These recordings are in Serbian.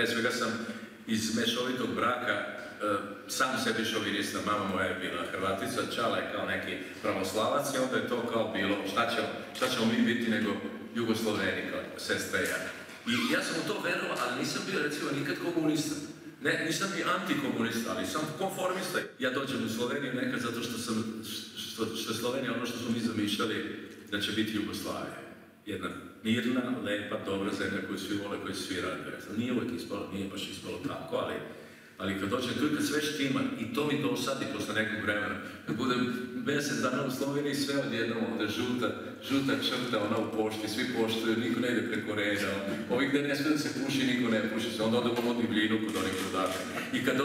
pre svega sam iz mešovitog braka sam sebi šovinista, mama moja je bila Hrvatica, čala je kao neki pravoslavac i onda je to kao bilo šta ćemo mi biti nego Jugosloveni, kao sestra i ja. I ja sam u to verovao, ali nisam bio recimo nikad komunista. Ne, nisam ni antikomunista, ali sam konformista. Ja dođem u Sloveniju nekad zato što je Slovenija ono što smo mi zamišljali da će biti Jugoslavija. Jedna mirna, lepa, dobra zemlja koju svi vole, koju svi rade. Nije uvijek ispalo, nije baš ispalo tako, ali kad dođem tu i kad sve štima, i to mi dosadi posle nekog vremena, kad budem mesec dana u Sloveniji, sve odjednom ovde žuta črta, ona u pošti, svi poštuju, niko ne ide preko reda, ovih gde ne sve da se puši, niko ne puši se, onda odemo u divljinu kod onih ludaka. I kad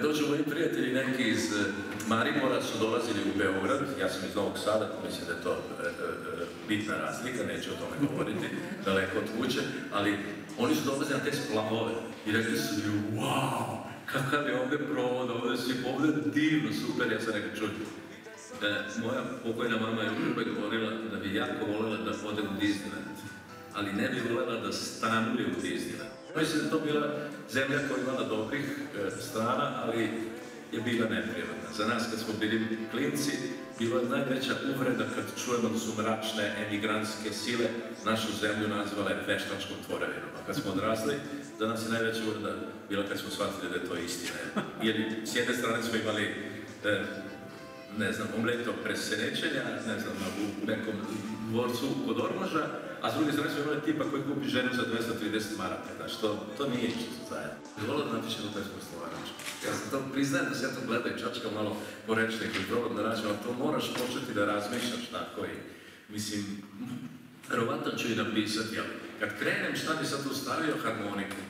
dođu moji prijatelji neki iz Maribora su dolazili u Beograd, ja sam iz Novog Sada, mislim da je to bitna razlika, neću o tome govoriti, daleko od kuće, ali oni su dolazili na te splavove i rekli su mi, wow, kakav je ovde provod, ovde divno, super, ja sam nekad čuo. Moja pokojna mama je uvijek govorila da bi jako voljela da odem u Disneyland, ali ne bi voljela da stanuje u Disneyland. Mislim da je to bila zemlja koja je imala dobrih strana, ali je bila neprirodna. Za nas kad smo bili klinci, bila je najveća uvreda kad čujemo da su mračne emigrantske sile našu zemlju nazvale veštačkom tvorevinom. A kad smo odrasli, za nas je najveća uvreda bila kad smo shvatili da je to istina. Jer s jedne strane smo imali, ne znam, omleto preserećenja, ne znam, u nekom dvorcu kod Ormaža, a s druge strane smo imali tipa koji kupi ženu za 230 maraka, znači to nije isto zajedno. Volio da napišem u Tesku Slovanačku. Ja sam to priznajem da se ja to gleda i čačka malo po rečniku i probam da nađem, ali to moraš početi da razmišljaš tako i, mislim, verovatno ću i napisati, ali kad krenem šta bi sad tu stavio harmoniku,